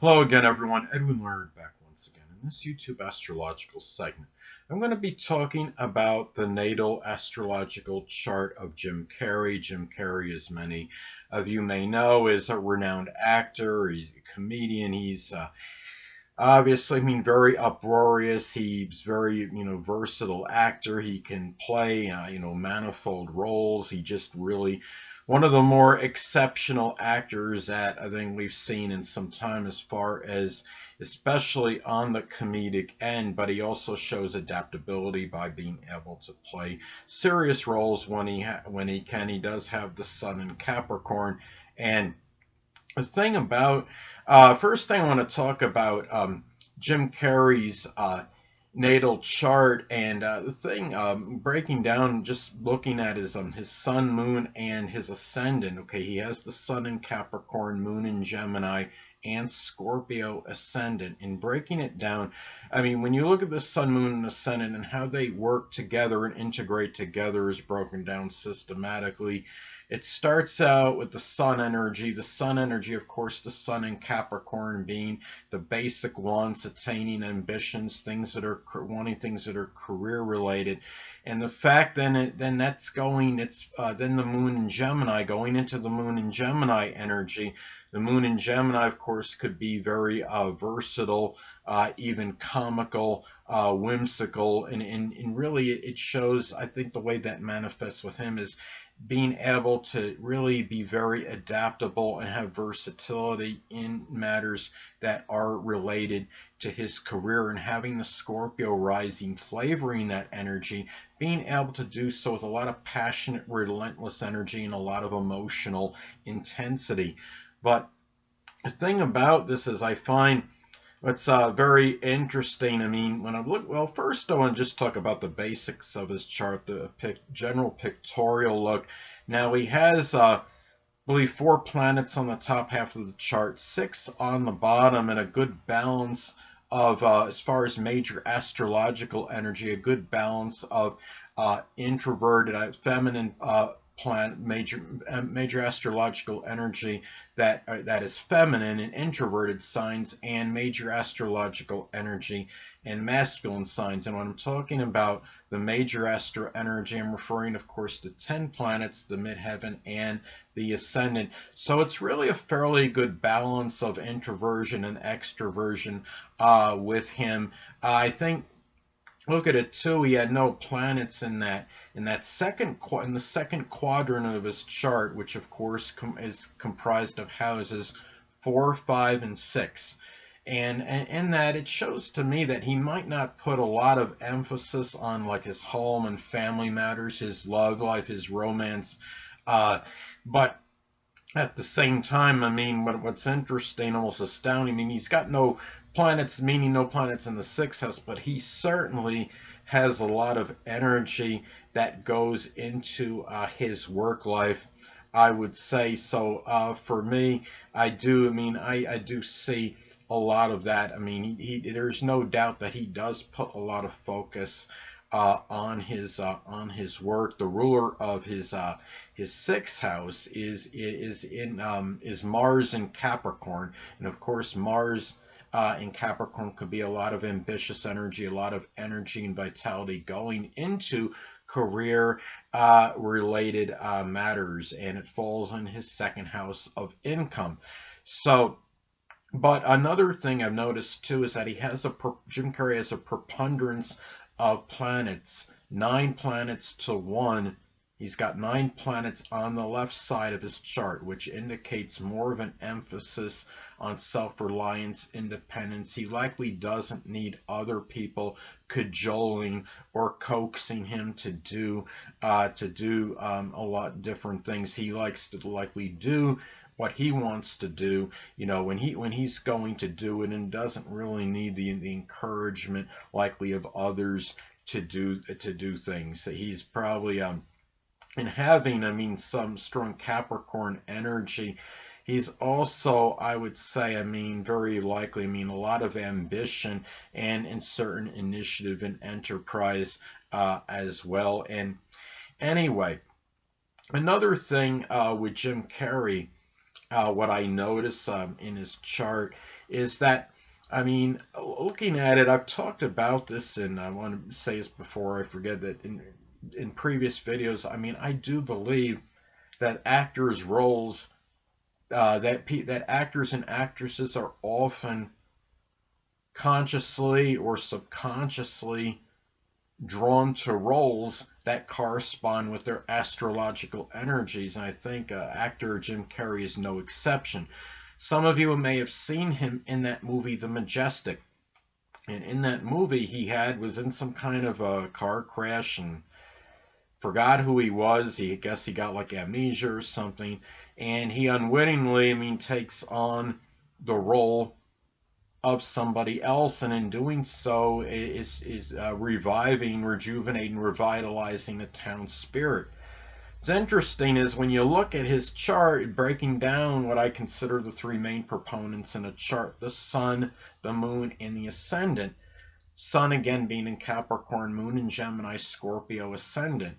Hello again, everyone. Edwin Learnard back once again in this YouTube astrological segment. I'm going to be talking about the natal astrological chart of Jim Carrey. Jim Carrey, as many of you may know, is a renowned actor. He's a comedian. He's obviously, very uproarious. He's very, versatile actor. He can play, manifold roles. He just really one of the more exceptional actors that I think we've seen in some time, as far as especially on the comedic end. But he also shows adaptability by being able to play serious roles when he can. He does have the sun in Capricorn, and the thing about first thing I want to talk about Jim Carrey's natal chart, and the thing breaking down, just looking at his sun, moon, and his ascendant. Okay, he has the sun in Capricorn, moon in Gemini, and Scorpio ascendant. And breaking it down, when you look at the sun, moon, and ascendant and how they work together and integrate together is broken down systematically. It starts out with the sun energy. The sun energy, of course, the sun in Capricorn being the basic wants, attaining ambitions, things that are wanting things that are career related. And the fact then that's going, it's then the moon in Gemini, going into the moon in Gemini energy. The moon in Gemini, of course, could be very versatile, even comical, whimsical, and really it shows, I think, the way that manifests with him is being able to really be very adaptable and have versatility in matters that are related to his career, and having the Scorpio rising flavoring that energy, being able to do so with a lot of passionate, relentless energy and a lot of emotional intensity. But the thing about this is I find what's very interesting. When I look, well, first I want to just talk about the basics of his chart, the general pictorial look. Now he has, I believe, 4 planets on the top half of the chart, 6 on the bottom, and a good balance of, as far as major astrological energy, a good balance of introverted, feminine planet, major astrological energy that is feminine and introverted signs, and major astrological energy and masculine signs. And when I'm talking about the major astro energy, I'm referring, of course, to 10 planets, the midheaven, and the ascendant. So it's really a fairly good balance of introversion and extroversion with him. I think, look at it too, he had no planets in the second quadrant of his chart, which of course is comprised of houses 4, 5, and 6. And in that, it shows to me that he might not put a lot of emphasis on like his home and family matters, his love life, his romance, but at the same time, what's interesting, almost astounding, he's got no planets, meaning no planets in the 6th house, but he certainly has a lot of energy that goes into his work life, I would say. So for me, I do see a lot of that. There's no doubt that he does put a lot of focus on his work. The ruler of his 6th house is Mars in Capricorn, and of course Mars in Capricorn could be a lot of ambitious energy, a lot of energy and vitality going into career related matters, and it falls in his 2nd house of income. So, but another thing I've noticed too is that Jim Carrey has a preponderance of planets, 9 planets to 1. He's got 9 planets on the left side of his chart, which indicates more of an emphasis on self-reliance, independence. He likely doesn't need other people cajoling or coaxing him to do a lot of different things. He likes to likely do what he wants to do, when he's going to do it, and doesn't really need the encouragement likely of others to do things. He's probably and having, some strong Capricorn energy, he's also, I would say, very likely, a lot of ambition and in certain initiative and enterprise as well. And anyway, another thing with Jim Carrey, what I notice in his chart is that, I mean, looking at it, I've talked about this, and I want to say this before I forget that in previous videos. I mean, I do believe that actors' roles, that actors and actresses are often consciously or subconsciously drawn to roles that correspond with their astrological energies, and I think actor Jim Carrey is no exception. Some of you may have seen him in that movie, The Majestic. And in that movie, was in some kind of a car crash and forgot who he was. I guess he got like amnesia or something, and he unwittingly, I mean, takes on the role of somebody else, and in doing so is reviving, rejuvenating, revitalizing the town spirit. What's interesting is when you look at his chart, breaking down what I consider the three main proponents in a chart: the sun, the moon, and the ascendant. Sun again being in Capricorn, moon in Gemini, Scorpio, ascendant.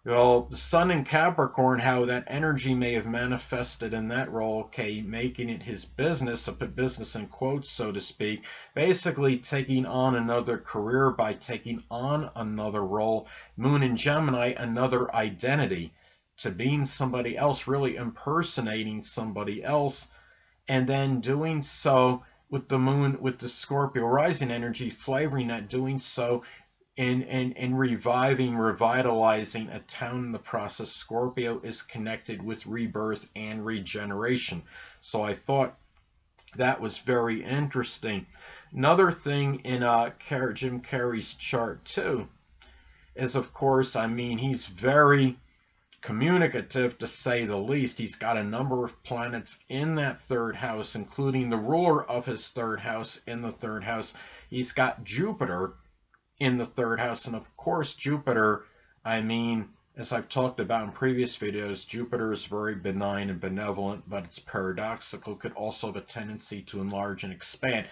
Well, the sun in Capricorn, how that energy may have manifested in that role, okay, making it his business, I put business in quotes, so to speak, basically taking on another career by taking on another role. Moon in Gemini, another identity, to being somebody else, really impersonating somebody else, and then doing so with the moon, with the Scorpio rising energy, flavoring that, doing so and reviving, revitalizing a town in the process. Scorpio is connected with rebirth and regeneration. So I thought that was very interesting. Another thing in Jim Carrey's chart too is, of course, I mean, he's very communicative to say the least. He's got a number of planets in that third house, including the ruler of his third house in the third house. He's got Jupiter in the third house, and of course Jupiter, I mean, as I've talked about in previous videos, Jupiter is very benign and benevolent, but it's paradoxical, could also have a tendency to enlarge and expand.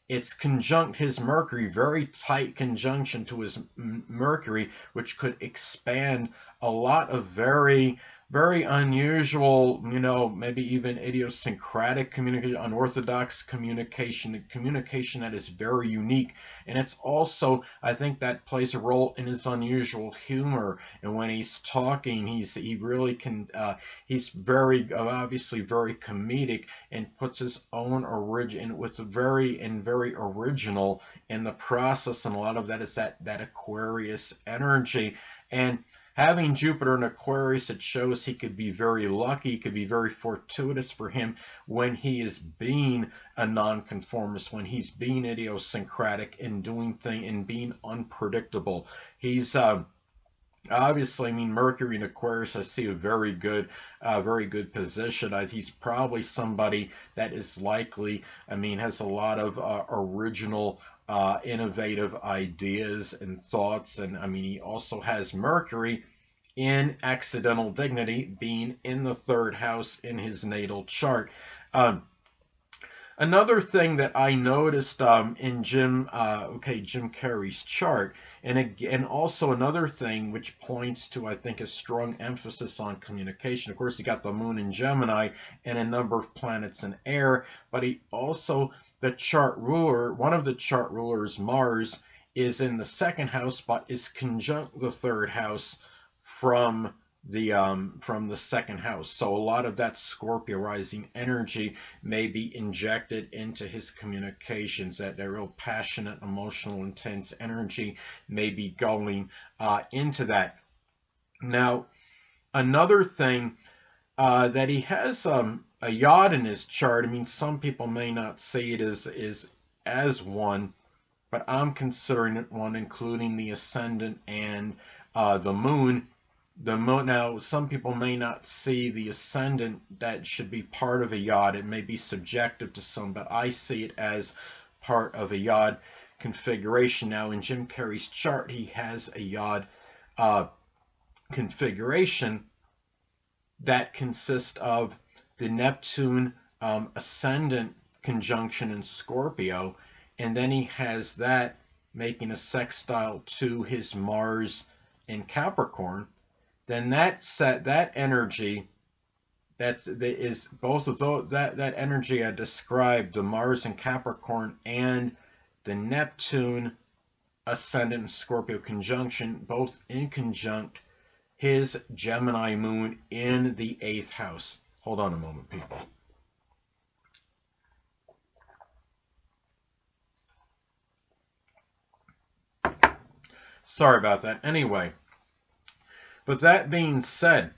It's conjunct his Mercury, very tight conjunction to his Mercury, which could expand a lot of very, very unusual, maybe even idiosyncratic communication, unorthodox communication, communication that is very unique. And it's also, I think that plays a role in his unusual humor. And when he's talking, he really can, he's very, obviously very comedic, and puts his own origin with very original in the process. And a lot of that is that Aquarius energy. And having Jupiter in Aquarius, it shows he could be very lucky. It could be very fortuitous for him when he is being a nonconformist, when he's being idiosyncratic and doing things and being unpredictable. He's obviously, I mean, Mercury in Aquarius, I see a very good position. He's probably somebody that is likely, I mean, has a lot of original, innovative ideas and thoughts. And I mean, he also has Mercury in accidental dignity, being in the third house in his natal chart. Another thing that I noticed in Jim Carrey's chart, and also another thing which points to, I think, a strong emphasis on communication. Of course, he got the moon in Gemini and a number of planets in air, but he also, the chart ruler, one of the chart rulers, Mars, is in the second house, but is conjunct the third house from the second house. So a lot of that Scorpio rising energy may be injected into his communications. That real passionate, emotional, intense energy may be going into that. Now, another thing that he has a yacht in his chart. I mean, some people may not see it as one, but I'm considering it one, including the ascendant and the moon. Now, some people may not see the ascendant that should be part of a yacht. It may be subjective to some, but I see it as part of a yacht configuration. Now, in Jim Carrey's chart, he has a yacht configuration that consists of the Neptune ascendant conjunction in Scorpio, and then he has that making a sextile to his Mars in Capricorn. Then that energy is both of those, that energy I described, the Mars and Capricorn and the Neptune ascendant and Scorpio conjunction, both in conjunct his Gemini moon in the 8th house. Hold on a moment, people. Sorry about that. Anyway, but that being said,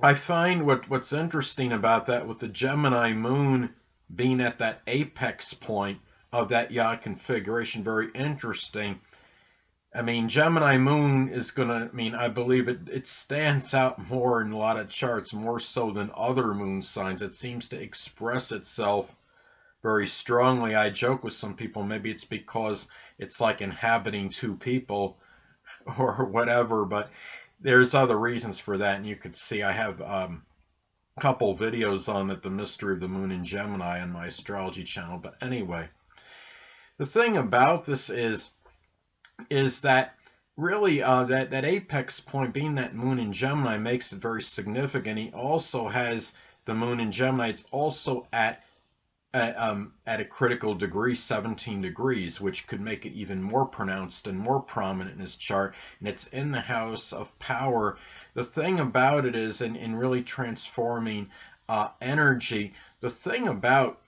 I find what's interesting about that, with the Gemini moon being at that apex point of that yacht configuration, very interesting. I mean, Gemini moon is gonna, I mean, I believe it stands out more in a lot of charts, more so than other moon signs. It seems to express itself very strongly. I joke with some people, maybe it's because it's like inhabiting two people or whatever, but there's other reasons for that, and you could see I have a couple videos on it, the mystery of the moon in Gemini, on my astrology channel. But anyway, the thing about this is that really that apex point being that moon in Gemini makes it very significant. He also has the moon in Gemini. It's also at a critical degree, 17 degrees, which could make it even more pronounced and more prominent in his chart. And it's in the house of power. The thing about it is, in really transforming energy, the thing about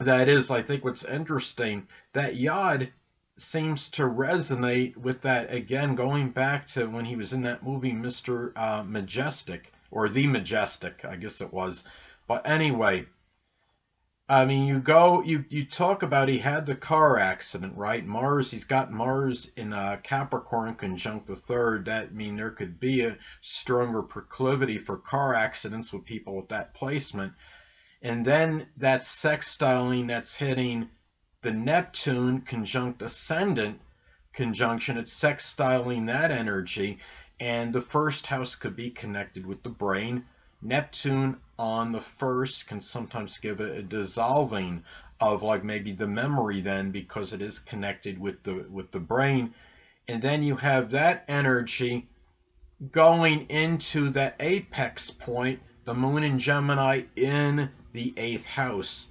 that is, I think what's interesting, that Yod seems to resonate with that, again, going back to when he was in that movie, Mr. Majestic, or The Majestic, I guess it was. But anyway, I mean, you talk about, he had the car accident, right? Mars, he's got Mars in Capricorn conjunct the third. That mean there could be a stronger proclivity for car accidents with people with that placement. And then that sextiling that's hitting the Neptune conjunct ascendant conjunction, it's sextiling that energy, and the first house could be connected with the brain. Neptune on the first can sometimes give a dissolving of, like, maybe the memory then, because it is connected with the brain. And then you have that energy going into that apex point, the moon in Gemini in the 8th house.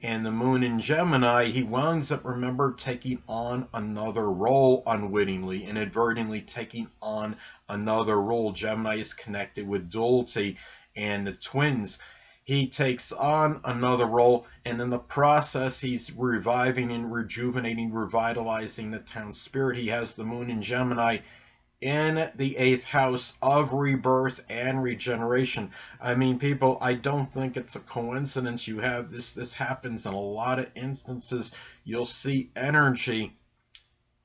And the moon in Gemini, he winds up, remember, taking on another role unwittingly, inadvertently taking on another role. Gemini is connected with duality and the twins. He takes on another role, and in the process, he's reviving and rejuvenating, revitalizing the town spirit. He has the moon in Gemini in the 8th house of rebirth and regeneration. I mean, people, I don't think it's a coincidence. You have this happens in a lot of instances. You'll see energy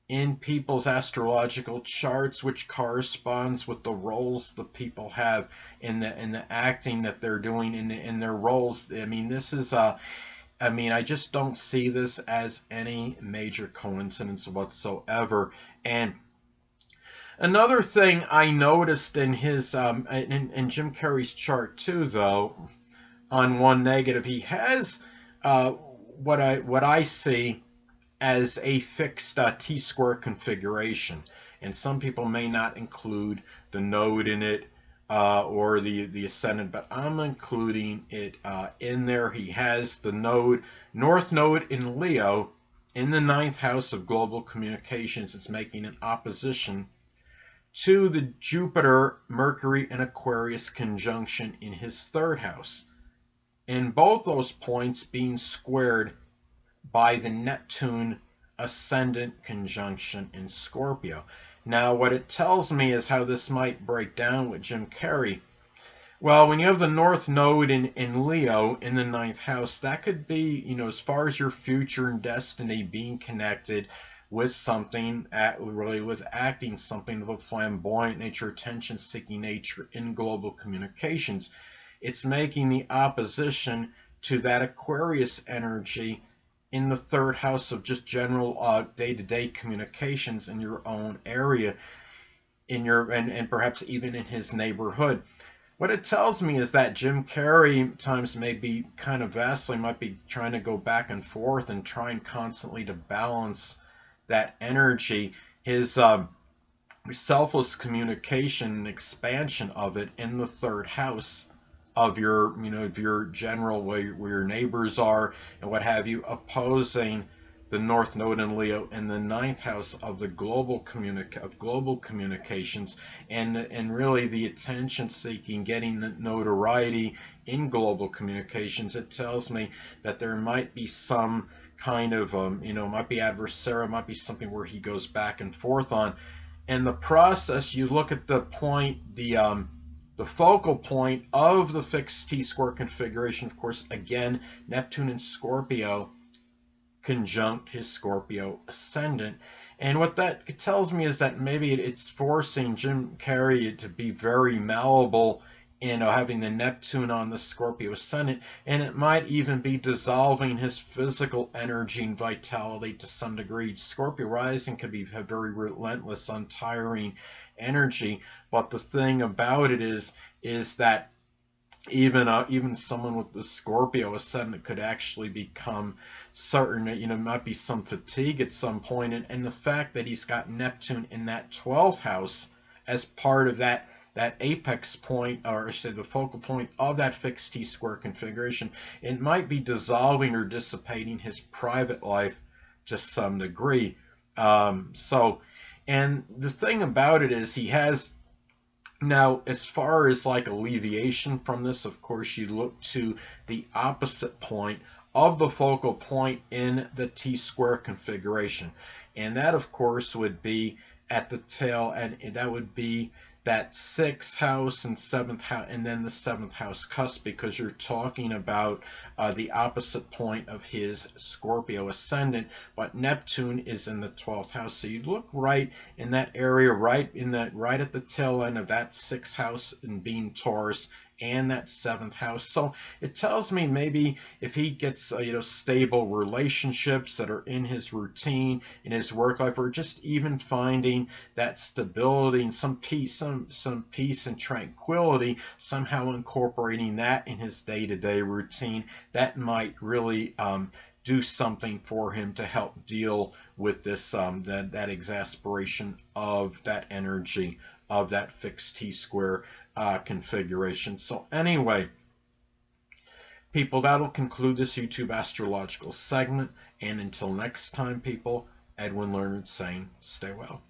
in people's astrological charts which corresponds with the roles the people have in the acting that they're doing in their roles. I mean, this is I mean, I just don't see this as any major coincidence whatsoever. And another thing I noticed in his in Jim Carrey's chart too, though, on one negative, he has what I see as a fixed T-square configuration, and some people may not include the node in it or the ascendant, but I'm including it in there. He has the node, North Node in Leo, in the 9th house of global communications. It's making an opposition to the Jupiter, Mercury, and Aquarius conjunction in his 3rd house. And both those points being squared by the Neptune ascendant conjunction in Scorpio. Now, what it tells me is how this might break down with Jim Carrey. Well, when you have the North Node in Leo in the 9th house, that could be, you know, as far as your future and destiny being connected with something, really with acting something of a flamboyant nature, attention-seeking nature in global communications. It's making the opposition to that Aquarius energy in the 3rd house of just general day-to-day communications in your own area, in your and perhaps even in his neighborhood. What it tells me is that Jim Carrey times may be kind of vacillating, might be trying to go back and forth and trying constantly to balance that energy, his selfless communication and expansion of it in the 3rd house of your, of your general, where your neighbors are and what have you, opposing the North Node in Leo in the ninth house of the global communications, and really the attention seeking, getting the notoriety in global communications. It tells me that there might be some kind of might be adversarial, might be something where he goes back and forth on. In the process, you look at the point, the focal point of the fixed T-square configuration, of course, again, Neptune in Scorpio conjunct his Scorpio ascendant. And what that tells me is that maybe it's forcing Jim Carrey to be very malleable in having the Neptune on the Scorpio ascendant, and it might even be dissolving his physical energy and vitality to some degree. Scorpio rising could be a very relentless, untiring energy, but the thing about it is that even someone with the Scorpio ascendant could actually become certain that, might be some fatigue at some point. And the fact that he's got Neptune in that 12th house as part of that apex point, or I should say the focal point of that fixed T-square configuration, it might be dissolving or dissipating his private life to some degree. And the thing about it is he has. Now, as far as like alleviation from this, of course, you look to the opposite point of the focal point in the T-square configuration. And that, of course, would be at the tail, and that would be that 6th house and 7th house, and then the 7th house cusp, because you're talking about the opposite point of his Scorpio ascendant, but Neptune is in the 12th house. So you look right in that area, right at the tail end of that 6th house in being Taurus, and that 7th house. So it tells me maybe if he gets stable relationships that are in his routine, in his work life, or just even finding that stability and some peace and tranquility, somehow incorporating that in his day-to-day routine, that might really do something for him to help deal with this that exasperation of that energy of that fixed T-square configuration. So anyway, people, that'll conclude this YouTube astrological segment. And until next time, people, Edwin Learnard saying, stay well.